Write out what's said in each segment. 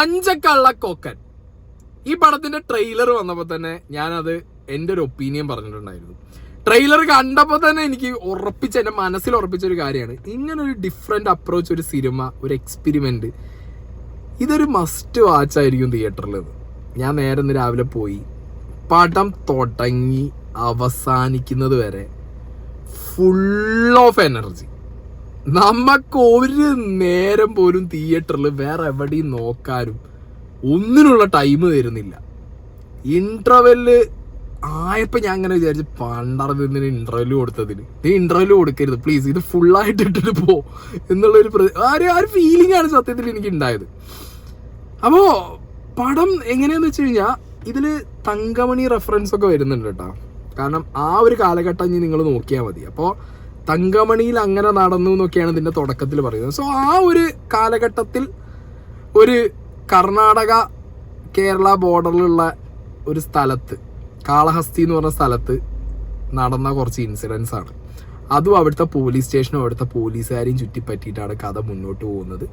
അഞ്ചക്കള്ളക്കൊക്കൻ ഈ പടത്തിന്റെ ട്രെയിലർ വന്നപ്പോൾ തന്നെ ഞാനത് എൻ്റെ ഒരു ഒപ്പീനിയൻ പറഞ്ഞിട്ടുണ്ടായിരുന്നു. ട്രെയിലർ കണ്ടപ്പോൾ തന്നെ എനിക്ക് എൻ്റെ മനസ്സിൽ ഉറപ്പിച്ച ഒരു കാര്യമാണ്, ഇങ്ങനൊരു ഡിഫറെന്റ് അപ്രോച്ച് ഒരു സിനിമ, ഒരു എക്സ്പെരിമെന്റ്, ഇതൊരു മസ്റ്റ് വാച്ച് ആയിരിക്കും തിയേറ്ററിൽ. ഞാൻ നേരെ ഇന്ന് രാവിലെ പോയി, പടം തുടങ്ങി അവസാനിക്കുന്നത് വരെ ഫുൾ ഓഫ് എനർജി. നമുക്ക് ഒരു നേരം പോലും തിയേറ്ററിൽ വേറെ എവിടെയും നോക്കാനും ഒന്നിനുള്ള ടൈം തരുന്നില്ല. ഇന്റർവെല്ല് ആയപ്പോൾ ഞാൻ അങ്ങനെ വിചാരിച്ചു, പണ്ടറന്നതിന് ഇന്റർവെല്ല് കൊടുത്തതിന് നീ ഇന്റർവെല്ല് കൊടുക്കരുത് പ്ലീസ്, ഇത് ഫുള്ളായിട്ട് ഇട്ടിട്ട് പോ എന്നുള്ളൊരു ഒരു ഫീലിംഗ് ആണ് സത്യത്തിൽ എനിക്ക് ഉണ്ടായത്. അപ്പോൾ പടം എങ്ങനെയാന്ന് വെച്ച് കഴിഞ്ഞാൽ ഇതിൽ തങ്കമണി റെഫറൻസ് ഒക്കെ വരുന്നുണ്ട് കേട്ടോ. കാരണം ആ ഒരു കാലഘട്ടം ഇനി നിങ്ങൾ നോക്കിയാൽ മതി. അപ്പോൾ തങ്കമണിയിൽ അങ്ങനെ നടന്നു എന്നൊക്കെയാണ് ഇതിൻ്റെ തുടക്കത്തിൽ പറയുന്നത്. സോ ആ ഒരു കാലഘട്ടത്തിൽ ഒരു കർണാടക കേരള ബോർഡറിലുള്ള ഒരു സ്ഥലത്ത്, കാളഹസ്തി എന്ന് പറഞ്ഞ സ്ഥലത്ത് നടന്ന കുറച്ച് ഇൻസിഡൻസ് ആണ്. അതും അവിടുത്തെ പോലീസ് സ്റ്റേഷനും അവിടുത്തെ പോലീസുകാരെയും ചുറ്റിപ്പറ്റിയിട്ടാണ് കഥ മുന്നോട്ട് പോകുന്നത്.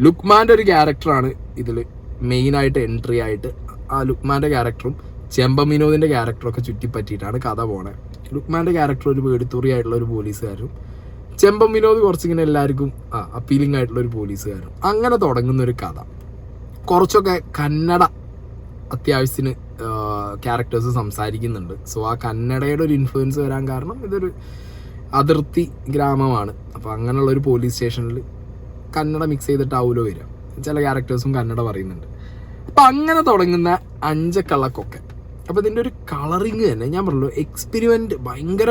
ലുക്മാൻ്റെ ഒരു ക്യാരക്ടറാണ് ഇതിൽ മെയിനായിട്ട് എൻട്രി ആയിട്ട്. ആ ലുക്മാൻ്റെ ക്യാരക്ടറും ചെമ്പം വിനോദിൻ്റെ ക്യാരക്ടറും ഒക്കെ ചുറ്റിപ്പറ്റിയിട്ടാണ് കഥ പോണേ. ലുക്മാൻ്റെ ക്യാരക്ടർ ഒരു പേടിത്തൂറി ആയിട്ടുള്ള ഒരു പോലീസുകാരും, ചെമ്പം വിനോദ് കുറച്ചിങ്ങനെ എല്ലാവർക്കും അപ്പീലിംഗ് ആയിട്ടുള്ള ഒരു പോലീസുകാരും, അങ്ങനെ തുടങ്ങുന്ന ഒരു കഥ. കുറച്ചൊക്കെ കന്നഡ അത്യാവശ്യത്തിന് ക്യാരക്ടേഴ്സ് സംസാരിക്കുന്നുണ്ട്. സോ ആ കന്നഡയുടെ ഒരു ഇൻഫ്ലുവൻസ് വരാൻ കാരണം ഇതൊരു അതിർത്തി ഗ്രാമമാണ്. അപ്പോൾ അങ്ങനെയുള്ള ഒരു പോലീസ് സ്റ്റേഷനിൽ കന്നഡ മിക്സ് ചെയ്തിട്ടാവുമല്ലോ വരിക. ചില ക്യാരക്ടേഴ്സും കന്നഡ പറയുന്നുണ്ട്. അപ്പം അങ്ങനെ തുടങ്ങുന്ന അഞ്ചക്കള്ളക്കൊക്കെ. അപ്പോൾ ഇതിൻ്റെ ഒരു കളറിങ് തന്നെ ഞാൻ പറഞ്ഞല്ലോ, എക്സ്പെരിമെൻറ്റ് ഭയങ്കര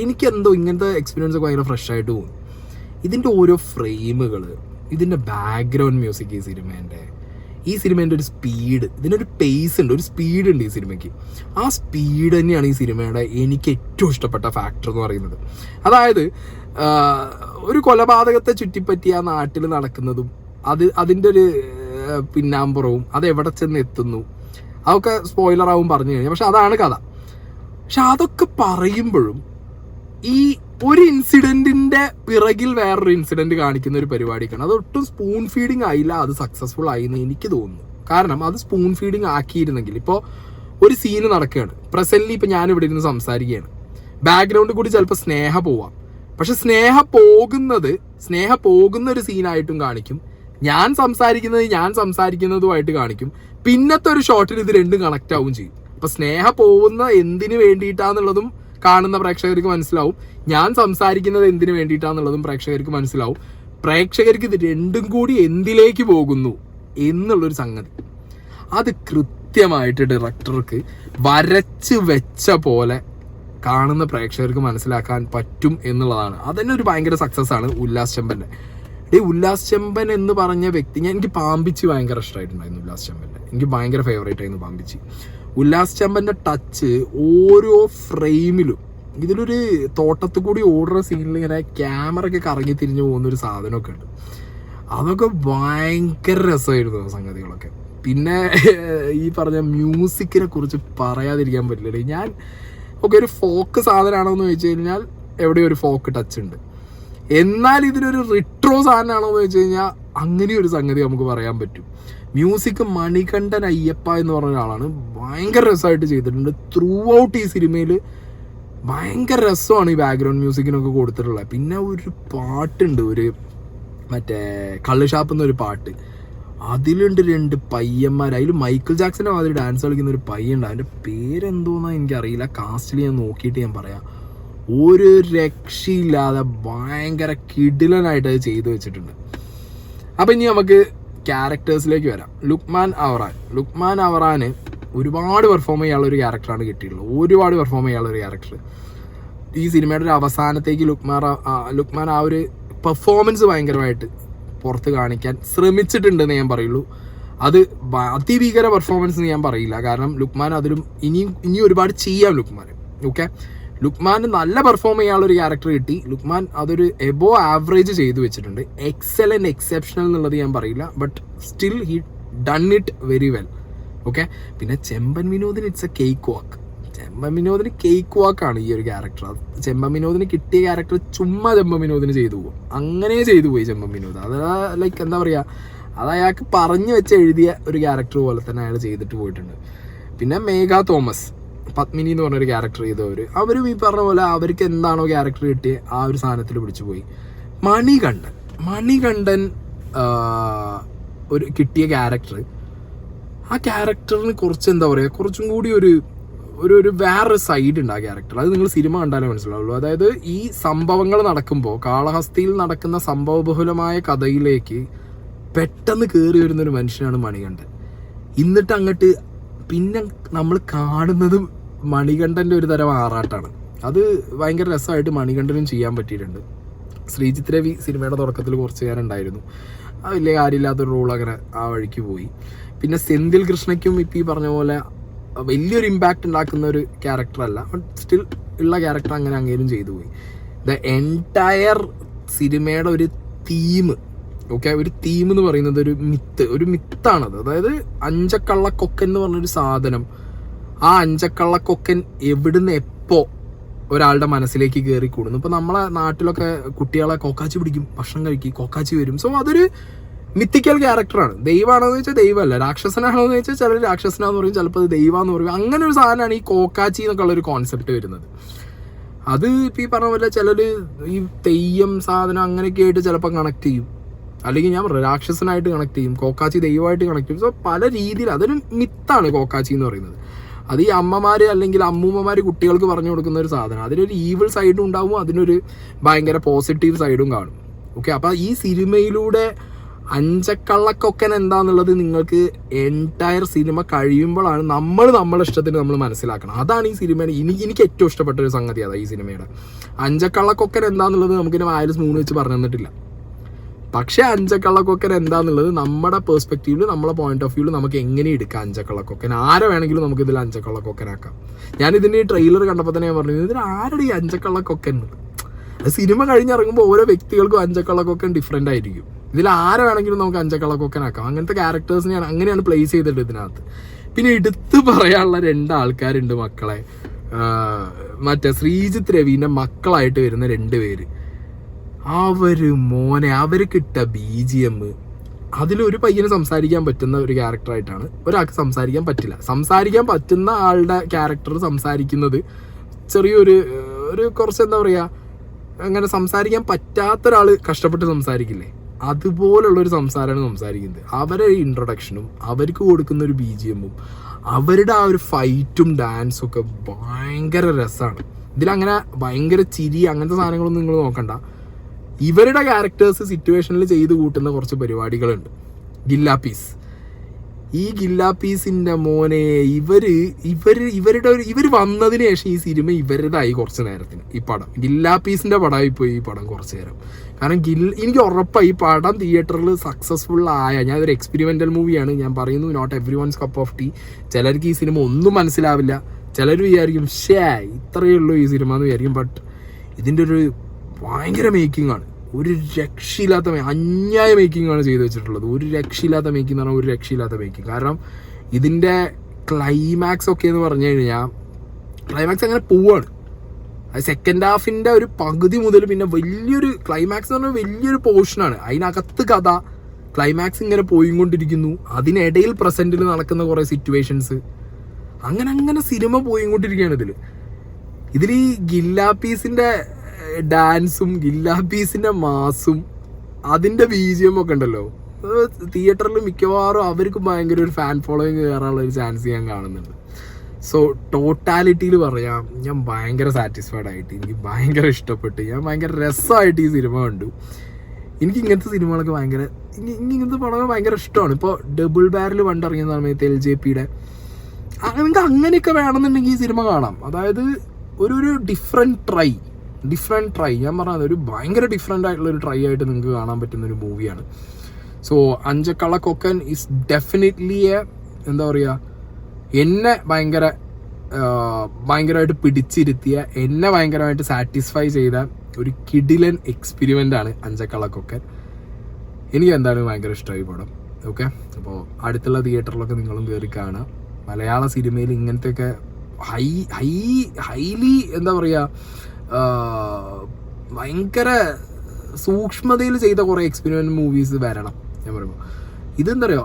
എനിക്കെന്തോ ഇങ്ങനത്തെ എക്സ്പീരിയൻസ് ഒക്കെ ഭയങ്കര ഫ്രഷ് ആയിട്ട് തോന്നി. ഇതിൻ്റെ ഓരോ ഫ്രെയിമുകൾ, ഇതിൻ്റെ ബാക്ക്ഗ്രൗണ്ട് മ്യൂസിക്, ഈ സിനിമേൻ്റെ ഒരു സ്പീഡ്, ഇതിനൊരു പേസ് ഉണ്ട്, ഒരു സ്പീഡ് ഉണ്ട് ഈ സിനിമയ്ക്ക്. ആ സ്പീഡ് തന്നെയാണ് ഈ സിനിമയുടെ എനിക്ക് ഏറ്റവും ഇഷ്ടപ്പെട്ട ഫാക്ടർ എന്ന് പറയുന്നത്. അതായത് ഒരു കൊലപാതകത്തെ ചുറ്റിപ്പറ്റി ആ നാട്ടിൽ നടക്കുന്നതും അതിൻ്റെ ഒരു പിന്നാമ്പുറവും അത് എവിടെ ചെന്ന് എത്തുന്നു, അതൊക്കെ സ്പോയിലറാവും പറഞ്ഞു കഴിഞ്ഞാൽ. പക്ഷെ അതാണ് കഥ. പക്ഷെ അതൊക്കെ പറയുമ്പോഴും ഈ ഒരു ഇൻസിഡന്റിന്റെ പിറകിൽ വേറൊരു ഇൻസിഡന്റ് കാണിക്കുന്ന ഒരു പരിപാടിക്കാണ്. അതൊട്ടും സ്പൂൺ ഫീഡിങ് ആയില്ല, അത് സക്സസ്ഫുൾ ആയി എന്ന് എനിക്ക് തോന്നുന്നു. കാരണം അത് സ്പൂൺ ഫീഡിങ് ആക്കിയിരുന്നെങ്കിൽ, ഇപ്പോൾ ഒരു സീന് നടക്കുകയാണ് പ്രസന്റ്ലി, ഇപ്പം ഞാനിവിടെ ഇരുന്ന് സംസാരിക്കുകയാണ്, ബാക്ക്ഗ്രൗണ്ടിൽ കൂടി ചിലപ്പോൾ സ്നേഹ പോവാം. പക്ഷെ സ്നേഹ പോകുന്ന ഒരു സീനായിട്ടും കാണിക്കും, ഞാൻ സംസാരിക്കുന്നതുമായിട്ട് കാണിക്കും. പിന്നത്തെ ഒരു ഷോട്ടിൽ ഇത് രണ്ടും കണക്റ്റ് ആവും ചെയ്യും. അപ്പൊ സ്നേഹ പോകുന്ന എന്തിനു വേണ്ടിയിട്ടാന്നുള്ളതും കാണുന്ന പ്രേക്ഷകർക്ക് മനസ്സിലാവും, ഞാൻ സംസാരിക്കുന്നത് എന്തിനു വേണ്ടിയിട്ടാന്നുള്ളതും പ്രേക്ഷകർക്ക് മനസ്സിലാവും. പ്രേക്ഷകർക്ക് ഇത് രണ്ടും കൂടി എന്തിലേക്ക് പോകുന്നു എന്നുള്ളൊരു സംഗതി അത് കൃത്യമായിട്ട് ഡയറക്ടർക്ക് വരച്ച് വെച്ച പോലെ കാണുന്ന പ്രേക്ഷകർക്ക് മനസ്സിലാക്കാൻ പറ്റും എന്നുള്ളതാണ്. അതന്നെ ഒരു ഭയങ്കര സക്സസ് ആണ് ഉല്ലാസ് ചെമ്പൻ്റെ. ഉല്ലാസ് ചെമ്പൻ എന്ന് പറഞ്ഞ വ്യക്തി, എനിക്ക് പാമ്പിച്ച് ഭയങ്കര ഇഷ്ടമായിട്ടുണ്ടായിരുന്നു. ഉല്ലാസ് ചെമ്പൻ്റെ എനിക്ക് ഭയങ്കര ഫേവറേറ്റ് ആയിരുന്നു പാമ്പിച്ച്. ഉല്ലാസ് ചെമ്പൻ്റെ ടച്ച് ഓരോ ഫ്രെയിമിലും, ഇതിലൊരു തോട്ടത്തിൽ കൂടി ഓടുന്ന സീനിൽ ഇങ്ങനെ ക്യാമറ ഒക്കെ കറങ്ങി തിരിഞ്ഞു പോകുന്നൊരു സാധനമൊക്കെ ഉണ്ട്. അതൊക്കെ ഭയങ്കര രസമായിരുന്നു സംഗതികളൊക്കെ. പിന്നെ ഈ പറഞ്ഞ മ്യൂസിക്കിനെ കുറിച്ച് പറയാതിരിക്കാൻ പറ്റില്ല. ഞാൻ ഒരു ഫോക്ക് സാധനമാണോ എന്ന് ചോദിച്ചു കഴിഞ്ഞാൽ എവിടെയോ ഒരു ഫോക്ക് ടച്ച് ഉണ്ട്. എന്നാൽ ഇതിനൊരു റിട്രോ സാധനമാണോ എന്ന് വെച്ച് കഴിഞ്ഞാൽ അങ്ങനെയൊരു സംഗതി നമുക്ക് പറയാൻ പറ്റും. മ്യൂസിക് മണികണ്ഠൻ അയ്യപ്പ എന്ന് പറഞ്ഞ ഒരാളാണ് ഭയങ്കര രസമായിട്ട് ചെയ്തിട്ടുണ്ട്. ത്രൂ ഔട്ട് ഈ സിനിമയിൽ ഭയങ്കര രസമാണ് ഈ ബാക്ക്ഗ്രൗണ്ട് മ്യൂസിക്കിനൊക്കെ കൊടുത്തിട്ടുള്ളത്. പിന്നെ ഒരു പാട്ടുണ്ട്, ഒരു മറ്റേ കള്ളുഷാപ്പ് എന്നൊരു പാട്ട്, അതിലുണ്ട് രണ്ട് പയ്യന്മാർ, അതിൽ മൈക്കിൾ ജാക്സന്റെ മാതിരി ഡാൻസ് കളിക്കുന്ന ഒരു പയ്യുണ്ട്. അതിൻ്റെ പേരെന്തോന്നാ എനിക്കറിയില്ല, കാസ്റ്റിൽ ഞാൻ നോക്കിയിട്ട് ഞാൻ പറയാം. ഒരു രക്ഷയില്ലാതെ ഭയങ്കര കിടിലനായിട്ട് അത് ചെയ്തു വെച്ചിട്ടുണ്ട്. അപ്പം ഇനി നമുക്ക് ക്യാരക്ടേഴ്സിലേക്ക് വരാം. ലുക്മാൻ അവറാന് ഒരുപാട് പെർഫോം ചെയ്യാനുള്ള ഒരു ക്യാരക്ടറാണ് കിട്ടിയിട്ടുള്ളത്. ഈ സിനിമയുടെ ഒരു അവസാനത്തേക്ക് ലുക്മാൻ ആ ഒരു പെർഫോമൻസ് ഭയങ്കരമായിട്ട് പുറത്ത് കാണിക്കാൻ ശ്രമിച്ചിട്ടുണ്ടെന്ന് ഞാൻ പറയുള്ളൂ. അത് അതിഭീകര പെർഫോമൻസ് എന്ന് ഞാൻ പറയില്ല, കാരണം ലുക്മാൻ അതിലും ഇനി ഒരുപാട് ചെയ്യാം ലുക്മാന് നല്ല പെർഫോം ചെയ്യാനുള്ള ഒരു ക്യാരക്ടർ കിട്ടി. ലുക്മാൻ അതൊരു എബോ ആവറേജ് ചെയ്തു വെച്ചിട്ടുണ്ട്. എക്സലന്റ്, എക്സെപ്ഷണൽ എന്നുള്ളത് ഞാൻ പറയില്ല, but still he done it very well. പിന്നെ ചെമ്പൻ വിനോദിന് ഇറ്റ്സ് എ കേക്ക് വാക്ക്. ചെമ്പൻ വാക്കാണ് ഈ ഒരു ക്യാരക്ടർ. ചെമ്പൻ വിനോദിന് കിട്ടിയ ക്യാരക്ടർ ചുമ്മാ ചെമ്പൻ വിനോദിന് ചെയ്തു പോകും, അങ്ങനെ ചെയ്തു പോയി ചെമ്പൻ വിനോദ്. അത് ലൈക്ക് എന്താ പറയുക, അത് അയാൾക്ക് പറഞ്ഞു വെച്ച് എഴുതിയ ഒരു ക്യാരക്ടർ പോലെ തന്നെ അയാൾ ചെയ്തിട്ട് പോയിട്ടുണ്ട്. പിന്നെ മേഘ തോമസ്, പത്മിനി എന്ന് പറഞ്ഞൊരു ക്യാരക്ടർ ചെയ്തവർ, അവരും ഈ പറഞ്ഞ പോലെ അവർക്ക് എന്താണോ ക്യാരക്ടർ കിട്ടിയ ആ ഒരു സാധനത്തിൽ പിടിച്ചു പോയി. മണികണ്ഠൻ ഒരു കിട്ടിയ ക്യാരക്ടർ, ആ ക്യാരക്ടറിന് കുറച്ച് എന്താ പറയുക, കുറച്ചും കൂടി ഒരു വേറൊരു സൈഡ് ഉണ്ട് ആ ക്യാരക്ടർ. അത് നിങ്ങൾ സിനിമ കണ്ടാലേ മനസ്സിലാവുള്ളൂ. അതായത് ഈ സംഭവങ്ങൾ നടക്കുമ്പോൾ, കാളഹസ്തിയിൽ നടക്കുന്ന സംഭവബഹുലമായ കഥയിലേക്ക് പെട്ടെന്ന് കയറി വരുന്നൊരു മനുഷ്യനാണ് മണികണ്ഠൻ. എന്നിട്ട് അങ്ങോട്ട് പിന്നെ നമ്മൾ കാണുന്നത് മണികണ്ഠൻ്റെ ഒരു തരം ആറാട്ടാണ്. അത് ഭയങ്കര രസമായിട്ട് മണികണ്ഠനും ചെയ്യാൻ പറ്റിയിട്ടുണ്ട്. ശ്രീജിത്ത് രവി സിനിമയുടെ തുടക്കത്തിൽ കുറച്ച് നേരമുണ്ടായിരുന്നു, അത് വലിയ കാര്യമില്ലാത്തൊരു റോൾ അങ്ങനെ ആ വഴിക്ക് പോയി. പിന്നെ സെന്തിൽ കൃഷ്ണയ്ക്കും ഇപ്പം ഈ പറഞ്ഞ പോലെ വലിയൊരു ഇമ്പാക്റ്റ് ഉണ്ടാക്കുന്ന ഒരു ക്യാരക്ടറല്ല, ബട്ട് സ്റ്റിൽ ഉള്ള ക്യാരക്ടർ അങ്ങനെ അങ്ങേരും ചെയ്തു പോയി. ദ എൻറ്റയർ സിനിമയുടെ ഒരു തീം, ഓക്കെ, ഒരു തീം എന്ന് പറയുന്നത് ഒരു മിത്താണത്. അതായത് അഞ്ചക്കള്ളക്കൊക്കൻ എന്ന് പറഞ്ഞൊരു സാധനം, ആ അഞ്ചക്കള്ളക്കൊക്കൻ എവിടുന്ന് എപ്പോ ഒരാളുടെ മനസ്സിലേക്ക് കയറി കൂടുന്നു. ഇപ്പൊ നമ്മളെ നാട്ടിലൊക്കെ കുട്ടികളെ കോക്കാച്ചി പിടിക്കും, ഭക്ഷണം കഴിക്കും, കോക്കാച്ചി വരും. സോ അതൊരു മിത്തിക്കൽ ക്യാരക്ടറാണ്. ദൈവമാണെന്ന് വെച്ചാൽ ദൈവമല്ല, രാക്ഷസനാണെന്ന് വെച്ചാൽ ചിലർ രാക്ഷസനാന്ന് പറയും, ചിലപ്പോൾ അത് ദൈവമാന്ന് പറയും. അങ്ങനെ ഒരു സാധനമാണ് ഈ കോക്കാച്ചി എന്നൊക്കെ ഉള്ള ഒരു കോൺസെപ്റ്റ് വരുന്നത്. അത് ഇപ്പം ഈ പറഞ്ഞ പോലെ ചിലർ ഈ തെയ്യം സാധനം അങ്ങനെയൊക്കെ ആയിട്ട് ചിലപ്പോൾ കണക്ട് ചെയ്യും, അല്ലെങ്കിൽ ഞാൻ പറയാം രാക്ഷസനായിട്ട് കണക്ട് ചെയ്യും, കോക്കാച്ചി ദൈവമായിട്ട് കണക്ട് ചെയ്യും. സോ പല രീതിയിൽ അതൊരു മിത്താണ് കോക്കാച്ചി എന്ന് പറയുന്നത്. അത് ഈ അമ്മമാര് അല്ലെങ്കിൽ അമ്മൂമ്മമാര് കുട്ടികൾക്ക് പറഞ്ഞു കൊടുക്കുന്ന ഒരു സാധനം. അതിനൊരു ഈവിൾ സൈഡും ഉണ്ടാവും, അതിനൊരു ഭയങ്കര പോസിറ്റീവ് സൈഡും കാണും. ഓക്കെ, അപ്പൊ ഈ സിനിമയിലൂടെ അഞ്ചക്കള്ളക്കൊക്കൻ എന്താന്നുള്ളത് നിങ്ങൾക്ക് എൻറ്റയർ സിനിമ കഴിയുമ്പോഴാണ് നമ്മുടെ ഇഷ്ടത്തിന് നമ്മൾ മനസ്സിലാക്കണം. അതാണ് ഈ സിനിമ എനിക്ക് ഏറ്റവും ഇഷ്ടപ്പെട്ട ഒരു സംഗതി. അതാ ഈ സിനിമയുടെ അഞ്ചക്കള്ളക്കൊക്കൻ എന്താന്നുള്ളത് നമുക്കിന് വായിൽ സ്പൂൺ വെച്ച് പറഞ്ഞു തന്നിട്ടില്ല. പക്ഷെ അഞ്ചക്കള്ളക്കൊക്കൻ എന്താന്നുള്ളത് നമ്മുടെ പെർസ്പെക്റ്റീവില്, നമ്മുടെ പോയിന്റ് ഓഫ് വ്യൂവിൽ നമുക്ക് എങ്ങനെ എടുക്കാം അഞ്ചക്കള്ളക്കൊക്കൻ. ആരെ വേണമെങ്കിലും നമുക്ക് ഇതിൽ അഞ്ചക്കള്ളക്കൊക്കനാക്കാം. ഞാൻ ഇതിന്റെ ഈ ട്രെയിലർ കണ്ടപ്പോൾ തന്നെ ഞാൻ പറഞ്ഞു, ഇതിൽ ആരുടെ ഈ അഞ്ചക്കള്ളക്കൊക്കൻ? അത് സിനിമ കഴിഞ്ഞിറങ്ങുമ്പോൾ ഓരോ വ്യക്തികൾക്കും അഞ്ചക്കള്ളക്കൊക്കൻ ഡിഫറെന്റ് ആയിരിക്കും. ഇതിൽ ആരെ വേണമെങ്കിലും നമുക്ക് അഞ്ചക്കള്ളക്കൊക്കനാക്കാം. അങ്ങനത്തെ ക്യാരക്ടേഴ്സിനെയാണ് അങ്ങനെയാണ് പ്ലേസ് ചെയ്തിട്ട് ഇതിനകത്ത്. പിന്നെ എടുത്തു പറയാനുള്ള 2 ആൾക്കാരുണ്ട് മക്കളെ. മറ്റേ ശ്രീജിത്ത് രവിന്റെ മക്കളായിട്ട് വരുന്ന 2 പേര്. അവര് കിട്ട BGM, അതിലൊരു പയ്യന് സംസാരിക്കാൻ പറ്റുന്ന ഒരു ക്യാരക്ടറായിട്ടാണ്, ഒരാൾക്ക് സംസാരിക്കാൻ പറ്റില്ല. സംസാരിക്കാൻ പറ്റുന്ന ആളുടെ ക്യാരക്ടർ സംസാരിക്കുന്നത് ചെറിയൊരു കുറച്ച് എന്താ പറയുക, അങ്ങനെ സംസാരിക്കാൻ പറ്റാത്തൊരാൾ കഷ്ടപ്പെട്ട് സംസാരിക്കില്ലേ, അതുപോലുള്ളൊരു സംസാരമാണ് സംസാരിക്കുന്നത്. അവരെ ഇൻട്രൊഡക്ഷനും അവർക്ക് കൊടുക്കുന്ന ഒരു BGM-ഉം അവരുടെ ആ ഒരു ഫൈറ്റും ഡാൻസും ഒക്കെ ഭയങ്കര രസമാണ്. ഇതിലങ്ങനെ ഭയങ്കര ചിരി അങ്ങനത്തെ സാധനങ്ങളൊന്നും നിങ്ങൾ നോക്കണ്ട. ഇവരുടെ ക്യാരക്ടേഴ്സ് സിറ്റുവേഷനിൽ ചെയ്ത് കൂട്ടുന്ന കുറച്ച് പരിപാടികളുണ്ട്. ഗില്ലാപ്പീസ്, ഈ ഗില്ലാപ്പീസിന്റെ മോനെ ഇവർ വന്നതിന് ശേഷം ഈ സിനിമ ഇവരുടേതായി കുറച്ച് നേരത്തിന്. ഈ പടം ഗില്ലാപ്പീസിന്റെ പടമായി പോയി ഈ പടം കുറച്ച് നേരം. കാരണം എനിക്ക് ഉറപ്പായി ഈ പടം തിയേറ്ററിൽ സക്സസ്ഫുൾ ആയ, ഞാൻ ഒരു എക്സ്പെരിമെന്റൽ മൂവിയാണ് ഞാൻ പറയുന്നു, not everyone's cup of tea. ചിലർക്ക് ഈ സിനിമ ഒന്നും മനസ്സിലാവില്ല, ചിലർ വിചാരിക്കും ഇത്രയേ ഉള്ളൂ ഈ സിനിമ എന്ന് വിചാരിക്കും. ബട്ട് ഇതിൻ്റെ ഒരു ഭയങ്കര മേക്കിംഗ് ആണ്, ഒരു രക്ഷയില്ലാത്ത അന്യായ മേക്കിംഗ് ആണ് ചെയ്തു വെച്ചിട്ടുള്ളത്. ഒരു രക്ഷയില്ലാത്ത മേക്കിംഗ് എന്ന് പറഞ്ഞാൽ ഒരു രക്ഷയില്ലാത്ത മേക്കിംഗ്. കാരണം ഇതിൻ്റെ ക്ലൈമാക്സ് ഒക്കെ എന്ന് പറഞ്ഞു കഴിഞ്ഞാൽ ക്ലൈമാക്സ് അങ്ങനെ പോവാണ്. അത് സെക്കൻഡ് ഹാഫിൻ്റെ ഒരു പകുതി മുതൽ പിന്നെ വലിയൊരു ക്ലൈമാക്സ് എന്ന് പറഞ്ഞാൽ വലിയൊരു പോർഷനാണ്. അതിനകത്ത് കഥ ക്ലൈമാക്സ് ഇങ്ങനെ പോയിക്കൊണ്ടിരിക്കുന്നു, അതിനിടയിൽ പ്രസന്റിൽ നടക്കുന്ന കുറേ സിറ്റുവേഷൻസ്, അങ്ങനെ സിനിമ പോയിക്കൊണ്ടിരിക്കുകയാണ്. ഇതിൽ ഈ ഗില്ലാപ്പീസിൻ്റെ ഡാൻസും ഗില്ലാപ്പീസിന്റെ മാസും അതിന്റെ BGM ഒക്കെ ഉണ്ടല്ലോ, തിയേറ്ററിൽ മിക്കവാറും അവർക്ക് ഭയങ്കര ഒരു ഫാൻ ഫോളോയിങ് കയറാനുള്ള ഒരു ചാൻസ് ഞാൻ കാണുന്നുണ്ട്. സോ ടോട്ടാലിറ്റിയിൽ പറയാം, ഞാൻ ഭയങ്കര സാറ്റിസ്ഫൈഡ് ആയിട്ട്, എനിക്ക് ഭയങ്കര ഇഷ്ടപ്പെട്ട്, ഞാൻ ഭയങ്കര രസമായിട്ട് ഈ സിനിമ കണ്ടു. എനിക്ക് ഇങ്ങനത്തെ സിനിമകളൊക്കെ ഇങ്ങനത്തെ പടങ്ങൾ ഭയങ്കര ഇഷ്ടമാണ്. ഇപ്പോൾ ഡബിൾ ബാരൽ പണ്ടിറങ്ങിയ സമയത്ത് LJPയുടെ നിങ്ങൾക്ക് അങ്ങനെയൊക്കെ വേണമെന്നുണ്ടെങ്കിൽ ഈ സിനിമ കാണാം. അതായത് ഒരു ഡിഫറെൻറ്റ് ട്രൈ ഞാൻ പറഞ്ഞത് ഒരു ഭയങ്കര ഡിഫറെൻ്റ് ആയിട്ടുള്ളൊരു ട്രൈ ആയിട്ട് നിങ്ങൾക്ക് കാണാൻ പറ്റുന്ന ഒരു മൂവിയാണ്. സോ അഞ്ചക്കള്ളക്കൊക്കൻ ഈസ് ഡെഫിനറ്റ്ലി എന്താ പറയുക, എന്നെ ഭയങ്കരമായിട്ട് പിടിച്ചിരുത്തിയ, എന്നെ ഭയങ്കരമായിട്ട് സാറ്റിസ്ഫൈ ചെയ്ത ഒരു കിടിലൻ എക്സ്പെരിമെൻ്റ് ആണ് അഞ്ചക്കള്ളക്കൊക്കൻ. എനിക്ക് എന്താണ് ഭയങ്കര ഇഷ്ടമായി പടം. ഓക്കെ, അപ്പോൾ അടുത്തുള്ള തിയേറ്ററിലൊക്കെ നിങ്ങളും കയറി കാണാം. മലയാള സിനിമയിൽ ഇങ്ങനത്തെയൊക്കെ ഹൈലി എന്താ പറയുക, ഭയങ്കര സൂക്ഷ്മതയിൽ ചെയ്ത കുറേ എക്സ്പെരിമെൻ്റ് മൂവീസ് വരണം. ഞാൻ പറയുമ്പോൾ ഇതെന്താ പറയുക,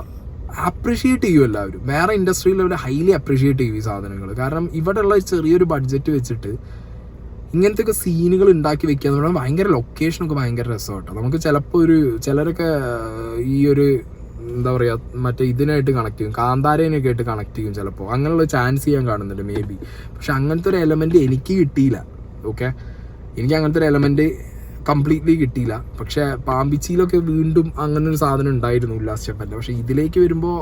അപ്രിഷിയേറ്റ് ചെയ്യും എല്ലാവരും. വേറെ ഇൻഡസ്ട്രിയിൽ അവർ ഹൈലി അപ്രിഷിയേറ്റ് ചെയ്യും ഈ സാധനങ്ങൾ. കാരണം ഇവിടെയുള്ള ചെറിയൊരു ബഡ്ജറ്റ് വെച്ചിട്ട് ഇങ്ങനത്തെ ഒക്കെ സീനുകൾ ഉണ്ടാക്കി വെക്കുക എന്ന് പറഞ്ഞാൽ ഭയങ്കര ലൊക്കേഷനൊക്കെ ഭയങ്കര രസമാട്ടോ. നമുക്ക് ചിലപ്പോൾ ചിലരൊക്കെ ഈ ഒരു എന്താ പറയുക മറ്റേ ഇതിനായിട്ട് കണക്ട് ചെയ്യും, കാന്താരേനൊക്കെ ആയിട്ട് കണക്ട് ചെയ്യും ചിലപ്പോൾ. അങ്ങനെയുള്ള ചാൻസ് ചെയ്യാൻ കാണുന്നുണ്ട് മേ ബി. പക്ഷെ അങ്ങനത്തെ ഒരു എലമെന്റ് എനിക്ക് കിട്ടിയില്ല. ഓക്കെ, എനിക്ക് അങ്ങനത്തെ ഒരു എലമെന്റ് കംപ്ലീറ്റ്ലി കിട്ടിയില്ല. പക്ഷെ പാമ്പിച്ചിയിലൊക്കെ വീണ്ടും അങ്ങനെ ഒരു സാധനം ഉണ്ടായിരുന്നു ഉല്ലാസ് സ്റ്റെപ്പൻ്റെ. പക്ഷെ ഇതിലേക്ക് വരുമ്പോൾ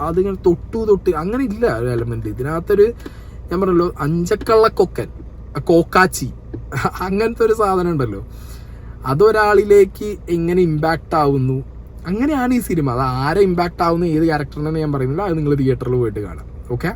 അതിങ്ങനെ തൊട്ട് അങ്ങനെ ഇല്ല ഒരു എലമെന്റ്. ഇതിനകത്തൊരു ഞാൻ പറഞ്ഞല്ലോ അഞ്ചക്കള്ളക്കൊക്കൻ, കോക്കാച്ചി, അങ്ങനത്തെ ഒരു സാധനം ഉണ്ടല്ലോ, അതൊരാളിലേക്ക് എങ്ങനെ ഇമ്പാക്റ്റ് ആവുന്നു, അങ്ങനെയാണ് ഈ സിനിമ. അത് ആരെ ഇമ്പാക്റ്റ് ആവുന്നു, ഏത് ക്യാരക്ടറിനെന്ന് ഞാൻ പറയുന്നില്ല, അത് നിങ്ങൾ തിയേറ്ററിൽ പോയിട്ട് കാണാം. ഓക്കെ.